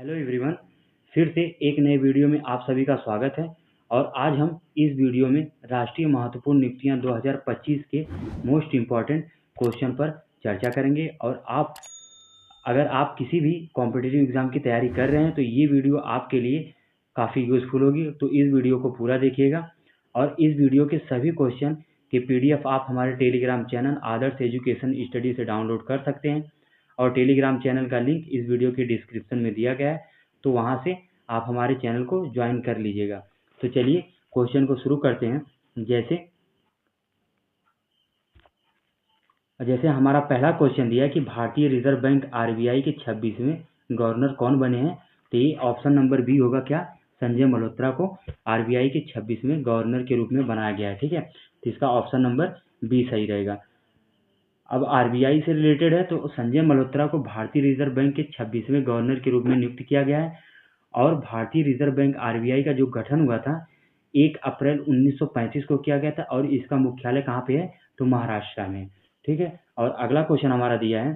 Hello everyone, फिर से एक नए वीडियो में आप सभी का स्वागत है। और आज हम इस वीडियो में राष्ट्रीय महत्वपूर्ण नियुक्तियां 2025 के मोस्ट इम्पॉर्टेंट क्वेश्चन पर चर्चा करेंगे। और अगर आप किसी भी कॉम्पिटिटिव एग्जाम की तैयारी कर रहे हैं तो ये वीडियो आपके लिए काफ़ी यूज़फुल होगी, तो इस वीडियो को पूरा देखिएगा। और इस वीडियो के सभी क्वेश्चन के PDF आप हमारे टेलीग्राम चैनल आदर्श एजुकेशन स्टडी से डाउनलोड कर सकते हैं, और टेलीग्राम चैनल का लिंक इस वीडियो के डिस्क्रिप्शन में दिया गया है, तो वहाँ से आप हमारे चैनल को ज्वाइन कर लीजिएगा। तो चलिए क्वेश्चन को शुरू करते हैं। जैसे हमारा पहला क्वेश्चन दिया है कि भारतीय रिजर्व बैंक RBI के 26वें गवर्नर कौन बने हैं। तो ये ऑप्शन नंबर बी होगा, क्या, संजय मल्होत्रा को RBI के 26वें गवर्नर के रूप में बनाया गया है। ठीक है, तो इसका ऑप्शन नंबर बी सही रहेगा। अब RBI से रिलेटेड है, तो संजय मल्होत्रा को भारतीय रिजर्व बैंक के 26वें गवर्नर के रूप में नियुक्त किया गया है। और भारतीय रिजर्व बैंक RBI का जो गठन हुआ था 1 अप्रैल 1935 को किया गया था, और इसका मुख्यालय कहाँ पे है, तो महाराष्ट्र में। ठीक है, और अगला क्वेश्चन हमारा दिया है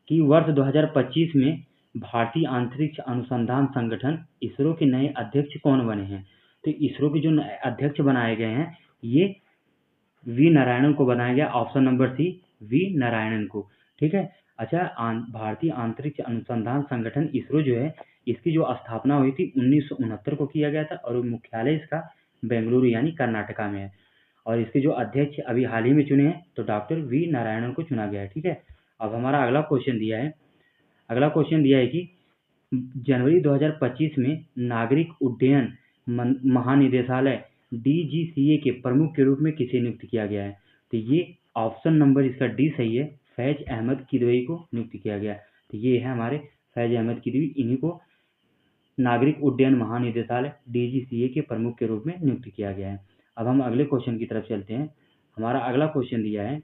कि वर्ष 2025 में भारतीय अंतरिक्ष अनुसंधान संगठन इसरो के नए अध्यक्ष कौन बने हैं। तो इसरो के जो नए अध्यक्ष बनाए गए हैं ये वी नारायणन को बनाया गया, option number C, V Narayanan को। ठीक है, अच्छा, भारतीय अंतरिक्ष अनुसंधान संगठन इसरो जो है इसकी जो स्थापना हुई थी 1969 को किया गया था, और मुख्यालय इसका बेंगलुरु यानी कर्नाटका में है। और इसके जो अध्यक्ष अभी हाल ही में चुने हैं तो डॉक्टर वी नारायणन को चुना गया है। ठीक है, अब हमारा अगला क्वेश्चन दिया है कि जनवरी 2025 में नागरिक उड्डयन महानिदेशालय DGCA के प्रमुख के रूप में किसे नियुक्त किया गया है। तो ये ऑप्शन नंबर इसका डी सही है, फैज अहमद किदवई को नियुक्त किया गया। तो ये है हमारे फैज अहमद किदवई, इन्हीं को नागरिक उड्डयन महानिदेशालय DGCA के प्रमुख के रूप में नियुक्त किया गया है। अब हम अगले क्वेश्चन की तरफ चलते हैं। हमारा अगला क्वेश्चन दिया है,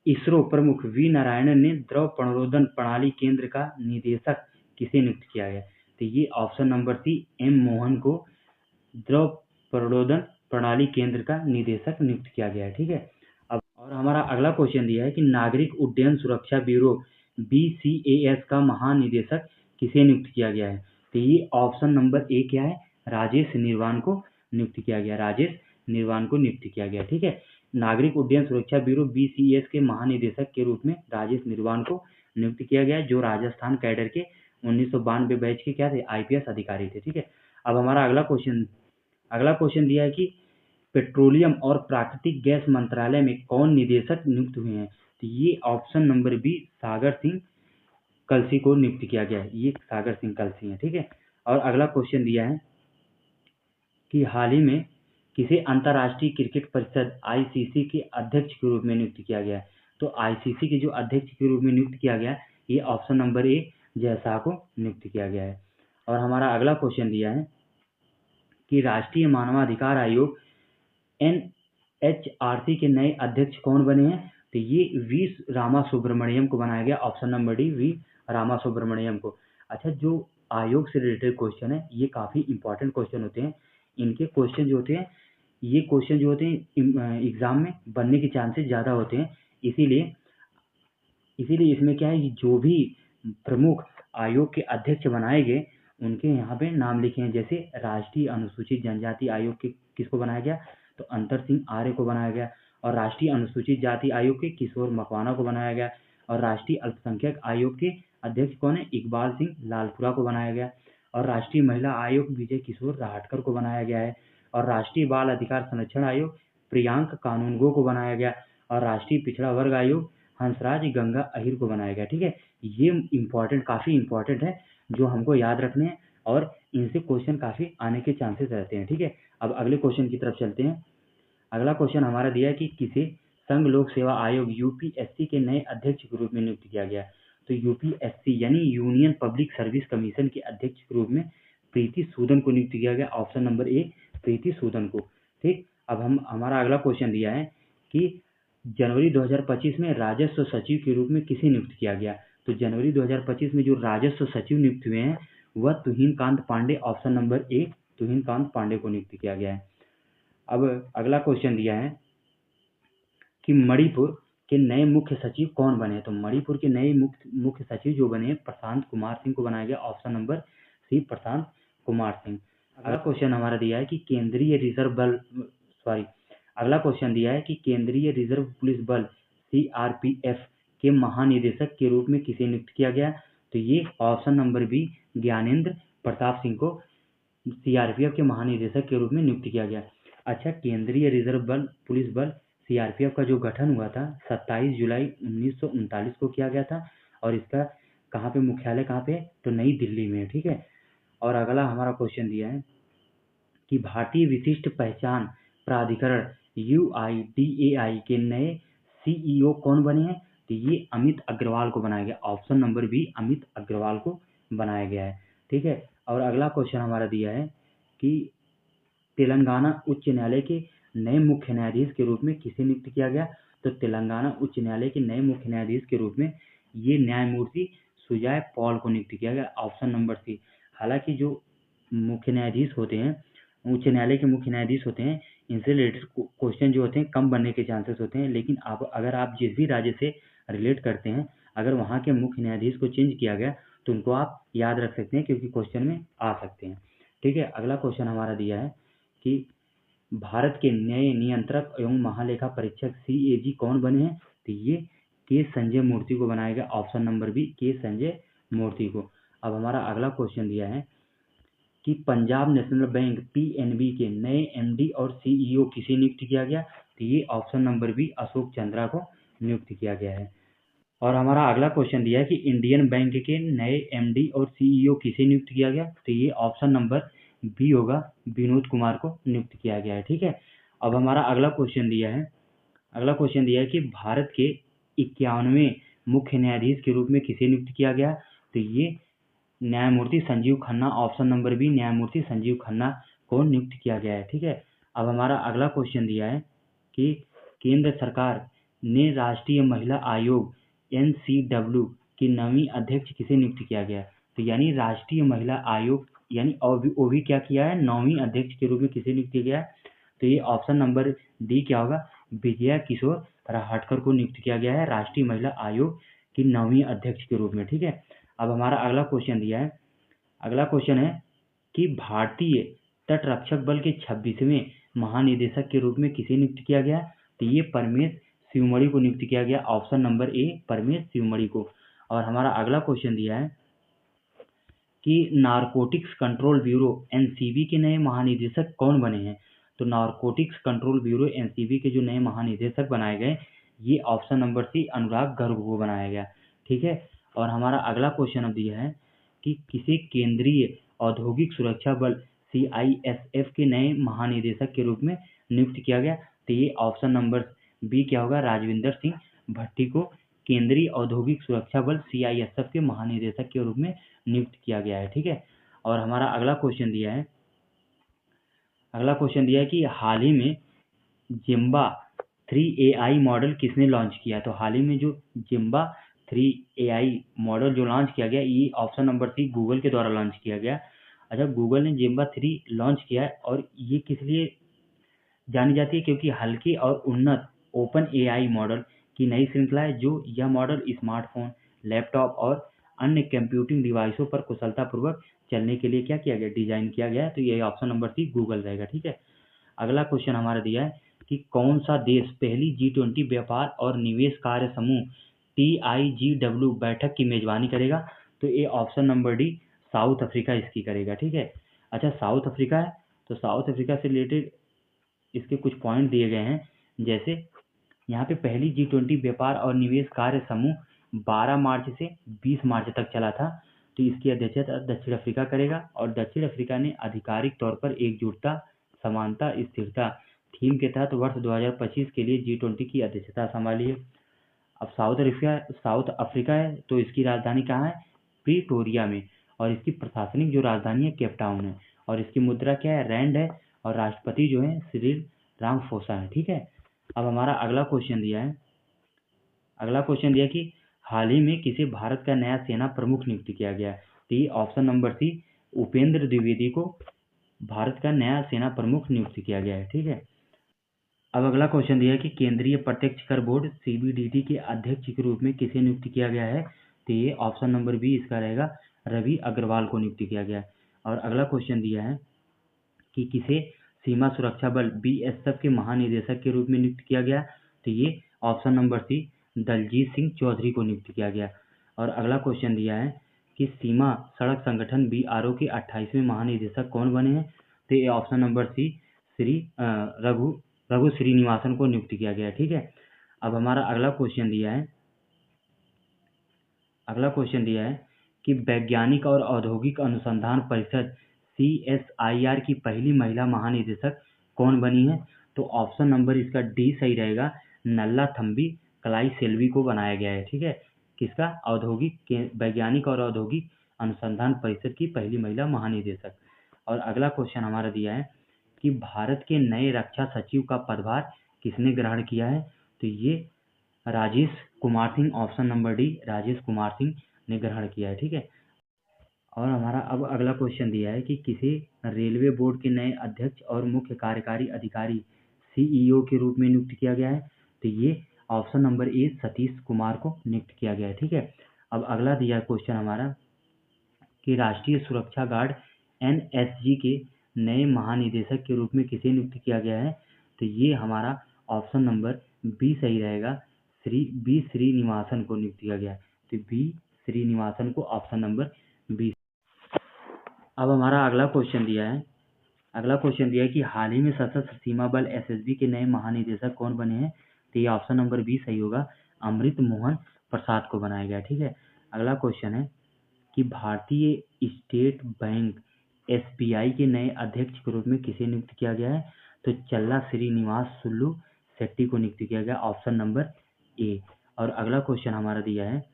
इसरो प्रमुख वी नारायणन ने द्रव प्रणोदन प्रणाली केंद्र का निदेशक किसे नियुक्त किया गया। तो ये option number C, M Mohan को द्रव प्रणोदन प्रणाली केंद्र का निदेशक नियुक्त किया गया है। ठीक है, अब और हमारा अगला क्वेश्चन दिया है कि नागरिक उड्डयन सुरक्षा ब्यूरो BCAS का महानिदेशक किसे नियुक्त किया गया है। तो ये ऑप्शन नंबर ए क्या है, राजेश निर्वाण को नियुक्त किया गया। ठीक है, नागरिक उड्डयन सुरक्षा ब्यूरो BCAS के महानिदेशक के रूप में राजेश निर्वाण को नियुक्त किया गया है, जो राजस्थान कैडर के 1992 बैच के क्या थे, IPS अधिकारी थे। ठीक है, अब हमारा अगला क्वेश्चन दिया है कि पेट्रोलियम और प्राकृतिक गैस मंत्रालय में कौन निदेशक नियुक्त हुए हैं। तो ये option number B, Sagar Singh कलसी को नियुक्त किया गया है। ये सागर सिंह कलसी है। ठीक है, और अगला क्वेश्चन दिया है कि हाल ही में किसे अंतर्राष्ट्रीय क्रिकेट परिषद ICC के अध्यक्ष के रूप में नियुक्त किया गया है। तो ICC के जो अध्यक्ष के रूप में नियुक्त किया गया ये ऑप्शन नंबर ए, जय शाह को नियुक्त किया गया है। और हमारा अगला क्वेश्चन दिया है कि राष्ट्रीय मानवाधिकार आयोग NHRC के नए अध्यक्ष कौन बने हैं। तो ये वी रामा सुब्रमण्यम को बनाया गया, option number D, V Rama Subramaniam को। अच्छा, जो आयोग से रिलेटेड क्वेश्चन है ये काफ़ी इंपॉर्टेंट क्वेश्चन होते हैं। इनके क्वेश्चन जो होते हैं एग्जाम में बनने के चांसेस ज़्यादा होते हैं। इसीलिए इसमें क्या है कि जो भी प्रमुख आयोग के अध्यक्ष बनाए गए उनके यहाँ पे नाम लिखे हैं। जैसे राष्ट्रीय अनुसूचित जनजाति आयोग के किसको बनाया गया, तो अंतर सिंह आर्य को बनाया गया। और राष्ट्रीय अनुसूचित जाति आयोग के किशोर मकवाना को बनाया गया। और राष्ट्रीय अल्पसंख्यक आयोग के अध्यक्ष कौन है, इकबाल सिंह लालपुरा को बनाया गया। और राष्ट्रीय महिला आयोग विजय किशोर राहटकर को बनाया गया है। और राष्ट्रीय बाल अधिकार संरक्षण आयोग प्रियांक कानूनगो को बनाया गया। और राष्ट्रीय पिछड़ा वर्ग आयोग हंसराज गंगा अहिर को बनाया गया। ठीक है, ये काफ़ी इंपॉर्टेंट है जो हमको याद रखने हैं, और इनसे क्वेश्चन काफ़ी आने के चांसेस रहते हैं। ठीक है, अब अगले क्वेश्चन की तरफ चलते हैं। अगला क्वेश्चन हमारा दिया है कि किसे संघ लोक सेवा आयोग UPSC के नए अध्यक्ष के रूप में नियुक्त किया गया। तो UPSC यानी यूनियन पब्लिक सर्विस कमीशन के अध्यक्ष के रूप में प्रीति सूदन को नियुक्त किया गया, ऑप्शन नंबर ए, प्रीति सूदन को। ठीक, अब हमारा अगला क्वेश्चन दिया है कि जनवरी 2025 में राजस्व सचिव के रूप में किसे नियुक्त किया गया। तो जनवरी 2025 में जो राजस्व सचिव नियुक्त हुए हैं वह Tuhin Kanta Pandey, option number A, Tuhin Kanta Pandey को नियुक्त किया गया है। अब अगला क्वेश्चन दिया है कि मणिपुर के नए मुख्य सचिव कौन बने? तो मणिपुर के नए मुख्य सचिव जो बने प्रशांत कुमार सिंह को बनाया गया। ऑप्शन नंबर सी प्रशांत कुमार सिंह। अगला क्वेश्चन हमारा दिया है कि अगला क्वेश्चन दिया है कि केंद्रीय रिजर्व पुलिस बल CRPF के महानिदेशक के रूप में किसे नियुक्त किया गया? तो ये option number B Gyanendra Pratap Singh को CRPF के महानिदेशक के रूप में नियुक्त किया गया। अच्छा, केंद्रीय रिजर्व पुलिस बल CRPF का जो गठन हुआ था 27 जुलाई 1939 को किया गया था और इसका कहाँ पे मुख्यालय कहाँ पे? तो नई दिल्ली में, ठीक है। और अगला हमारा क्वेश्चन दिया है कि भारतीय विशिष्ट पहचान प्राधिकरण UIDAI के नए CEO कौन बने हैं? तो ये अमित अग्रवाल को बनाया गया। Option number B Amit Agarwal को बनाया गया है, ठीक है। और अगला क्वेश्चन हमारा दिया है कि तेलंगाना उच्च न्यायालय के नए मुख्य न्यायाधीश के रूप में किसे नियुक्त किया गया? तो तेलंगाना उच्च न्यायालय के नए मुख्य न्यायाधीश के रूप में ये न्यायमूर्ति सुजय पॉल को नियुक्त किया गया। Option number C. हालांकि जो मुख्य न्यायाधीश होते हैं, उच्च न्यायालय के मुख्य न्यायाधीश होते हैं, इनसे रिलेटेड क्वेश्चन जो होते हैं कम बनने के चांसेस होते हैं, लेकिन अगर आप जिस भी राज्य से रिलेट करते हैं, अगर वहाँ के मुख्य न्यायाधीश को चेंज किया गया तो उनको आप याद रख सकते हैं क्योंकि क्वेश्चन में आ सकते हैं, ठीक है। अगला क्वेश्चन हमारा दिया है कि भारत के नए नियंत्रक एवं महालेखा परीक्षक CAG कौन बने हैं? तो ये के संजय मूर्ति को बनाया गया। ऑप्शन नंबर बी के संजय मूर्ति को। अब हमारा अगला क्वेश्चन दिया है कि पंजाब नेशनल बैंक PNB के नए MD और CEO किसे नियुक्त किया गया? तो ये option number B Ashok Chandra को नियुक्त किया गया है। और हमारा अगला क्वेश्चन दिया है कि इंडियन बैंक के नए MD और CEO किसे नियुक्त किया गया? तो ये ऑप्शन नंबर बी होगा, विनोद कुमार को नियुक्त किया गया है, ठीक है। अब हमारा अगला क्वेश्चन दिया है कि भारत के 51वें मुख्य न्यायाधीश के रूप में किसे नियुक्त किया गया? तो ये न्यायमूर्ति Sanjiv Khanna, option number B न्यायमूर्ति संजीव खन्ना को नियुक्त किया गया है, ठीक है। अब हमारा अगला क्वेश्चन दिया है कि केंद्र सरकार ने राष्ट्रीय महिला आयोग NCW की नवीं अध्यक्ष किसे नियुक्त किया गया? तो यानी राष्ट्रीय महिला आयोग यानी OB क्या किया है, नौवीं अध्यक्ष के रूप में किसे नियुक्त किया गया है? तो ये ऑप्शन नंबर डी क्या होगा, विजया किशोर राहटकर को नियुक्त किया गया है राष्ट्रीय महिला आयोग की नौवीं अध्यक्ष के रूप में, ठीक है। अब हमारा अगला क्वेश्चन दिया है, अगला क्वेश्चन है कि भारतीय तटरक्षक बल के 26वें महानिदेशक के रूप में किसे नियुक्त किया गया? तो ये परमेश शिवमणि को नियुक्त किया गया। ऑप्शन नंबर ए परमेश शिवमणि को। और हमारा अगला क्वेश्चन दिया है कि नारकोटिक्स कंट्रोल ब्यूरो NCB के नए महानिदेशक कौन बने हैं? तो नारकोटिक्स कंट्रोल ब्यूरो NCB के जो नए महानिदेशक बनाए गए, ये ऑप्शन नंबर सी अनुराग गर्ग को बनाया गया, ठीक है। और हमारा अगला क्वेश्चन अब दिया है कि किसे केंद्रीय औद्योगिक सुरक्षा बल CISF के नए महानिदेशक के रूप में नियुक्त किया गया? तो ये ऑप्शन नंबर बी क्या होगा, राजविंदर सिंह भट्टी को केंद्रीय औद्योगिक सुरक्षा बल CISF के महानिदेशक के रूप में नियुक्त किया गया है, ठीक है। और हमारा अगला क्वेश्चन दिया है कि हाल ही में जिम्बा 3AI मॉडल किसने लॉन्च किया? तो हाल ही में जो जिम्बा 3AI मॉडल जो लॉन्च किया गया, ये ऑप्शन नंबर सी गूगल के द्वारा लॉन्च किया गया। अच्छा, गूगल ने जिम्बा 3 लॉन्च किया है और ये किस लिए जानी जाती है? क्योंकि हल्के और उन्नत OpenAI मॉडल की नई श्रृंखला है। जो यह मॉडल स्मार्टफोन, लैपटॉप और अन्य कंप्यूटिंग डिवाइसों पर कुशलतापूर्वक चलने के लिए क्या किया गया, डिजाइन किया गया है। तो ये ऑप्शन नंबर सी गूगल रहेगा, ठीक है। अगला क्वेश्चन हमारा दिया है कि कौन सा देश पहली G20 व्यापार और निवेश कार्य समूह TIGW बैठक की मेजबानी करेगा? तो ये option number D south Africa इसकी करेगा, ठीक है। अच्छा, साउथ अफ्रीका है तो साउथ अफ्रीका से रिलेटेड इसके कुछ पॉइंट दिए गए हैं, जैसे यहाँ पे पहली G20 व्यापार और निवेश कार्य समूह 12 मार्च से 20 मार्च तक चला था। तो इसकी अध्यक्षता दक्षिण अफ्रीका करेगा और दक्षिण अफ्रीका ने आधिकारिक तौर पर एकजुटता, समानता, स्थिरता थीम के तहत वर्ष 2025 के लिए G20 की अध्यक्षता संभाली है। अब साउथ अफ्रीका है तो इसकी राजधानी कहाँ है, प्रीटोरिया में, और इसकी प्रशासनिक जो राजधानी है केप टाउन है, और इसकी मुद्रा क्या है, रैंड है, और राष्ट्रपति जो है सिरिल रामाफोसा है, ठीक है। अब हमारा अगला क्वेश्चन दिया है कि हाल ही में किसे भारत का नया सेना प्रमुख नियुक्त किया गया? तो ये option number C Upendra Dwivedi को भारत का नया सेना प्रमुख नियुक्त किया गया है, ठीक है। अब अगला क्वेश्चन दिया है कि केंद्रीय प्रत्यक्ष कर बोर्ड सीबीडीटी के अध्यक्ष के रूप में किसे नियुक्त किया गया है। तो ये ऑप्शन नंबर बी इसका रहेगा, रवि अग्रवाल को नियुक्त किया गया है। और अगला क्वेश्चन दिया है कि किसे सीमा सुरक्षा बल बीएसएफ के महानिदेशक के रूप में नियुक्त किया गया। तो ये option number C, Daljit Singh Chaudhary को नियुक्त किया गया। और अगला क्वेश्चन दिया है कि सीमा सड़क संगठन बीआरओ के 28वें महानिदेशक कौन बने हैं। तो ये option number C, Shri Raghu Srinivasan को नियुक्त किया गया है। ठीक है। अब हमारा अगला क्वेश्चन दिया है कि वैज्ञानिक और औद्योगिक अनुसंधान परिषद CSIR की पहली महिला महानिदेशक कौन बनी है। तो ऑप्शन नंबर इसका डी सही रहेगा, नल्ला थम्बी कलाई सेल्वी को बनाया गया है। ठीक है। किसका, वैज्ञानिक और औद्योगिक अनुसंधान परिषद की पहली महिला महानिदेशक। और अगला क्वेश्चन हमारा दिया है कि भारत के नए रक्षा सचिव का पदभार किसने ग्रहण किया है। तो ये Rajesh Kumar Singh, option number D, Rajesh Kumar Singh ने ग्रहण किया है। ठीक है। और हमारा अब अगला क्वेश्चन दिया है कि किसे रेलवे बोर्ड के नए अध्यक्ष और मुख्य कार्यकारी अधिकारी CEO के रूप में नियुक्त किया गया है। तो ये ऑप्शन नंबर ए, सतीश कुमार को नियुक्त किया गया है। ठीक है। अब अगला दिया क्वेश्चन हमारा कि राष्ट्रीय सुरक्षा गार्ड NSG के नए महानिदेशक के रूप में किसे नियुक्त किया गया है। तो ये हमारा ऑप्शन नंबर बी सही रहेगा, बी श्रीनिवासन को नियुक्त किया गया है। तो बी श्रीनिवासन को ऑप्शन नंबर बी। अब हमारा अगला क्वेश्चन दिया है कि हाल ही में सशस्त्र सीमा बल SSB के नए महानिदेशक कौन बने हैं। तो ये ऑप्शन नंबर बी सही होगा, अमृत मोहन प्रसाद को बनाया गया। ठीक है। अगला क्वेश्चन है कि भारतीय स्टेट बैंक SBI के नए अध्यक्ष के रूप में किसे नियुक्त किया गया है। तो चल्ला श्रीनिवास सुल्लू शेट्टी को नियुक्त किया गया, ऑप्शन नंबर ए। और अगला क्वेश्चन हमारा दिया है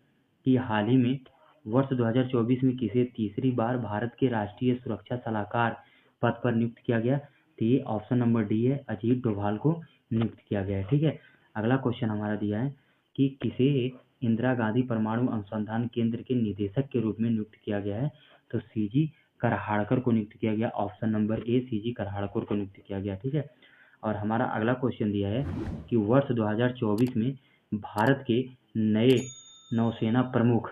कि हाल ही में वर्ष 2024 में किसे तीसरी बार भारत के राष्ट्रीय सुरक्षा सलाहकार पद पर नियुक्त किया गया। तो ये ऑप्शन नंबर डी है, अजीत डोभाल को नियुक्त किया गया है। ठीक है। अगला क्वेश्चन हमारा दिया है कि किसे इंदिरा गांधी परमाणु अनुसंधान केंद्र के निदेशक के रूप में नियुक्त किया गया है। तो CG करहाड़कर को नियुक्त किया गया, ऑप्शन नंबर ए, CG करहाड़कर को नियुक्त किया गया। ठीक है। और हमारा अगला क्वेश्चन दिया है कि वर्ष 2024 में भारत के नए नौसेना प्रमुख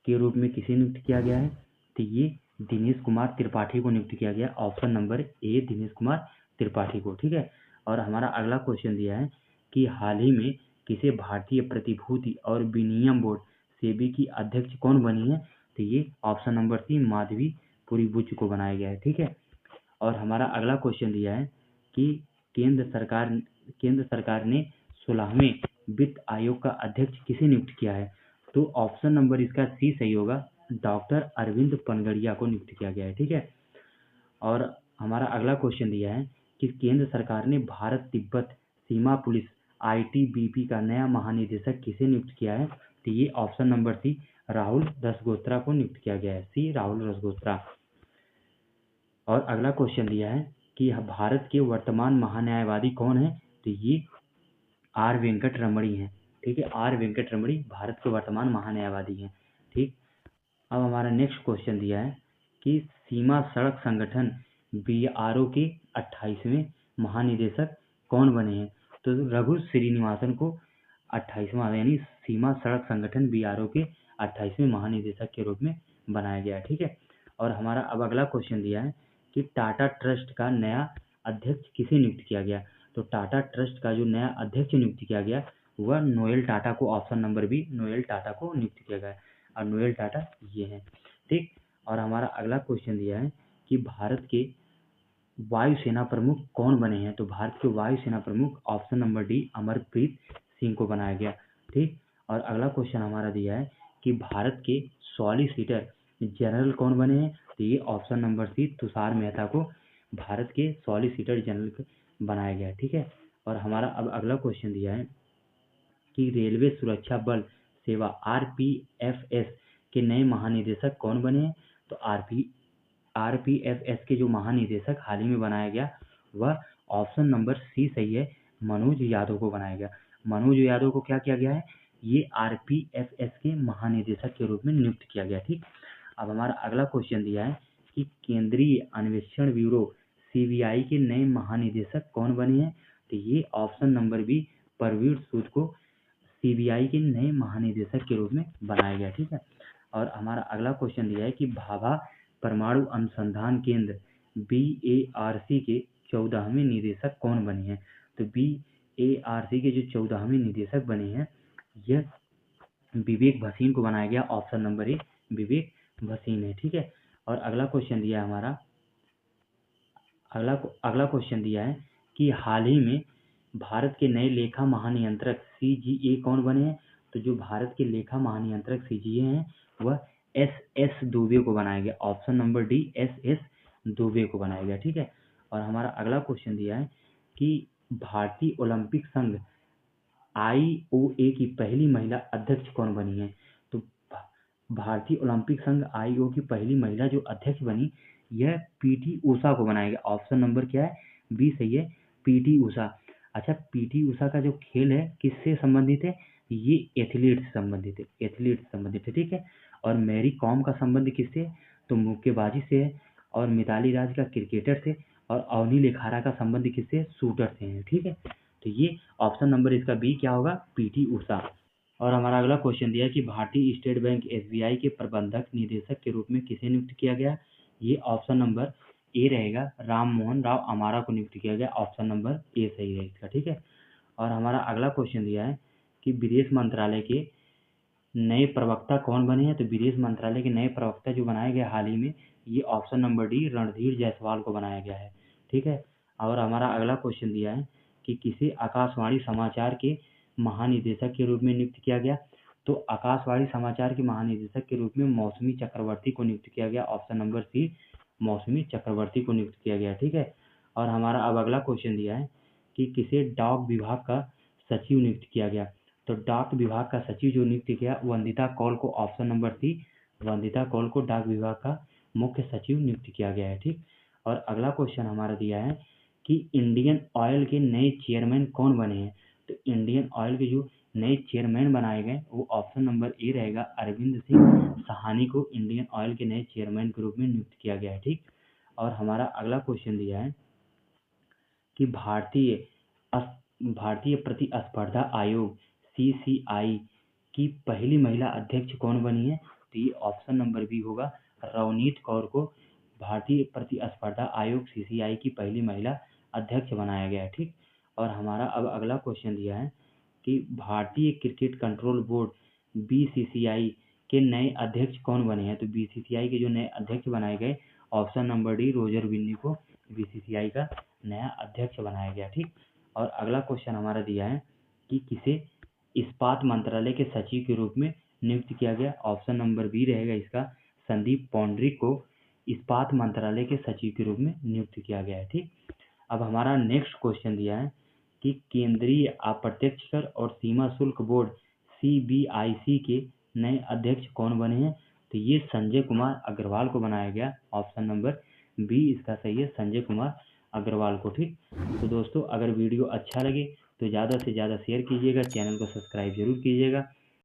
के रूप में किसे नियुक्त किया गया है। तो ये दिनेश कुमार त्रिपाठी को नियुक्त किया गया, ऑप्शन नंबर ए, दिनेश कुमार त्रिपाठी को। ठीक है। और हमारा अगला क्वेश्चन दिया है कि हाल ही में किसे भारतीय प्रतिभूति और विनिमय बोर्ड सेबी की अध्यक्ष कौन बनी है। तो ये option number C, Madhabi Puri Buch को बनाया गया है। ठीक है। और हमारा अगला क्वेश्चन दिया है कि केंद्र सरकार ने 16वें वित्त आयोग का अध्यक्ष किसे नियुक्त किया है। तो ऑप्शन नंबर इसका सी सही होगा, डॉक्टर अरविंद पनगड़िया को नियुक्त किया गया है। ठीक है। और हमारा अगला क्वेश्चन दिया है कि केंद्र सरकार ने भारत तिब्बत सीमा पुलिस ITBP का नया महानिदेशक किसे नियुक्त किया है। तो ये option number C, Rahul Rasgotra को नियुक्त किया गया है, सी, राहुल रसगोत्रा। और अगला क्वेश्चन दिया है कि भारत के वर्तमान महान्यायवादी कौन है। तो ये R वेंकट रमणी है। ठीक है। R वेंकट रमणी भारत के वर्तमान महान्यायवादी हैं। ठीक। अब हमारा नेक्स्ट क्वेश्चन दिया है कि सीमा सड़क संगठन BRO के 28वें महानिदेशक कौन बने हैं। तो रघु श्रीनिवासन को 28वां यानी सीमा सड़क संगठन BRO के 28वें महानिदेशक के रूप में बनाया गया है। ठीक है। और हमारा अब अगला क्वेश्चन दिया है कि टाटा ट्रस्ट का नया अध्यक्ष किसे नियुक्त किया गया। तो टाटा ट्रस्ट का जो नया अध्यक्ष नियुक्त किया गया वह नोएल टाटा को, option number B, Noel Tata को नियुक्त किया गया। और नोएल टाटा ये हैं। ठीक। और हमारा अगला क्वेश्चन दिया है कि भारत के वायुसेना प्रमुख कौन बने हैं। तो भारत के वायुसेना प्रमुख, option number D, Amarpreet Singh को बनाया गया। ठीक। और अगला क्वेश्चन हमारा दिया है कि भारत के सॉलिसिटर जनरल कौन बने हैं। तो ये option number C, Tushar Mehta को भारत के सॉलिसिटर जनरल बनाया गया। ठीक है। और हमारा अब अगला क्वेश्चन दिया है कि रेलवे सुरक्षा बल सेवा RPFS के नए महानिदेशक कौन बने हैं। तो RPFS के जो महानिदेशक हाल ही में बनाया गया वह ऑप्शन नंबर सी सही है, मनोज यादव को बनाया गया। मनोज यादव को क्या किया गया है, ये RPFS के महानिदेशक के रूप में नियुक्त किया गया। ठीक। अब हमारा अगला क्वेश्चन दिया है कि केंद्रीय अन्वेषण ब्यूरो CBI के नए महानिदेशक कौन बने हैं। तो ये ऑप्शन नंबर बी परवीर सूद को सीबीआई के नए महानिदेशक के रूप में बनाया गया। ठीक है, और हमारा अगला क्वेश्चन दिया है कि भाभा परमाणु अनुसंधान केंद्र BARC के 14वें निदेशक कौन बने हैं। तो BARC के जो 14वें निदेशक बने हैं यह विवेक भसीन को बनाया गया। ऑप्शन नंबर ए विवेक भसीन है। ठीक है, और अगला क्वेश्चन दिया है हमारा अगला क्वेश्चन दिया है कि हाल ही में भारत के नए लेखा महानियंत्रक CGA कौन बने हैं। तो जो भारत के लेखा महानियंत्रक CGA हैं वह SS दुबे को बनाया गया। Option number D SS Dubey को बनाया गया। ठीक है, और हमारा अगला क्वेश्चन दिया है कि भारतीय ओलंपिक संघ IOA की पहली महिला अध्यक्ष कौन बनी है। तो भारतीय ओलंपिक संघ IOA की पहली महिला जो अध्यक्ष बनी यह PT उषा को बनाया गया। ऑप्शन नंबर क्या है, बी सही है, PT उषा। अच्छा, PT उषा का जो खेल है किससे संबंधित है, ये एथलीट से संबंधित है। ठीक है, और मैरी कॉम का संबंध किससे है, तो मुक्केबाजी से है, और मिताली राज का क्रिकेटर से, और अवनी लेखारा का संबंध किससे, शूटर से है। ठीक है, तो ये ऑप्शन नंबर इसका बी क्या होगा, PT उषा। और हमारा अगला क्वेश्चन दिया है कि भारतीय स्टेट बैंक SBI के प्रबंधक निदेशक के रूप में किसे नियुक्त किया गया। ये ऑप्शन नंबर ए रहेगा, राम मोहन राव अमारा को नियुक्त किया गया। ऑप्शन नंबर ए सही है इसका। ठीक है, और हमारा अगला क्वेश्चन दिया है कि विदेश मंत्रालय के नए प्रवक्ता कौन बने हैं। तो विदेश मंत्रालय के नए प्रवक्ता जो बनाए गए हाल ही में, ये option number D Randhir Jaiswal को बनाया गया है। ठीक है, और हमारा अगला क्वेश्चन दिया है कि किसे आकाशवाणी समाचार के महानिदेशक के रूप में नियुक्त किया गया। तो आकाशवाणी समाचार के महानिदेशक के रूप में मौसमी चक्रवर्ती को नियुक्त किया गया। ऑप्शन नंबर सी मौसमी चक्रवर्ती को नियुक्त किया गया। ठीक है, और हमारा अब अगला क्वेश्चन दिया है कि किसे डाक विभाग का सचिव नियुक्त किया गया। तो डाक विभाग का सचिव जो नियुक्त किया वंदिता कौल को। Option number C Vandita Kaul को डाक विभाग का मुख्य सचिव नियुक्त किया गया है। ठीक, और अगला क्वेश्चन हमारा दिया है कि इंडियन ऑयल के नए चेयरमैन कौन बने हैं। तो इंडियन ऑयल के जो नए चेयरमैन बनाए गए वो ऑप्शन नंबर ए रहेगा, अरविंद सिंह सहानी को इंडियन ऑयल के नए चेयरमैन के रूप में नियुक्त किया गया है। ठीक, और हमारा अगला क्वेश्चन दिया है कि भारतीय प्रतिस्पर्धा आयोग CCI की पहली महिला अध्यक्ष कौन बनी है। तो ये ऑप्शन नंबर बी होगा, रवनीत कौर को भारतीय प्रतिस्पर्धा आयोग CCI की पहली महिला अध्यक्ष बनाया गया है। ठीक, और हमारा अब अगला क्वेश्चन दिया है कि भारतीय क्रिकेट कंट्रोल बोर्ड BCCI के नए अध्यक्ष कौन बने हैं। तो BCCI के जो नए अध्यक्ष बनाए गए, option number D Roger Binny को BCCI का नया अध्यक्ष बनाया गया। ठीक, और अगला क्वेश्चन हमारा दिया है कि किसे इस्पात मंत्रालय के सचिव के रूप में नियुक्त किया गया। ऑप्शन नंबर बी रहेगा इसका, संदीप पौंड्रिक को इस्पात मंत्रालय के सचिव के रूप में नियुक्त किया गया है। ठीक, अब हमारा नेक्स्ट क्वेश्चन दिया है कि केंद्रीय अप्रत्यक्ष कर और सीमा शुल्क बोर्ड CBIC के नए अध्यक्ष कौन बने हैं। तो ये संजय कुमार अग्रवाल को बनाया गया। ऑप्शन नंबर बी इसका सही है, संजय कुमार अग्रवाल को। ठीक, तो दोस्तों अगर वीडियो अच्छा लगे तो ज़्यादा से ज़्यादा शेयर कीजिएगा, चैनल को सब्सक्राइब जरूर कीजिएगा।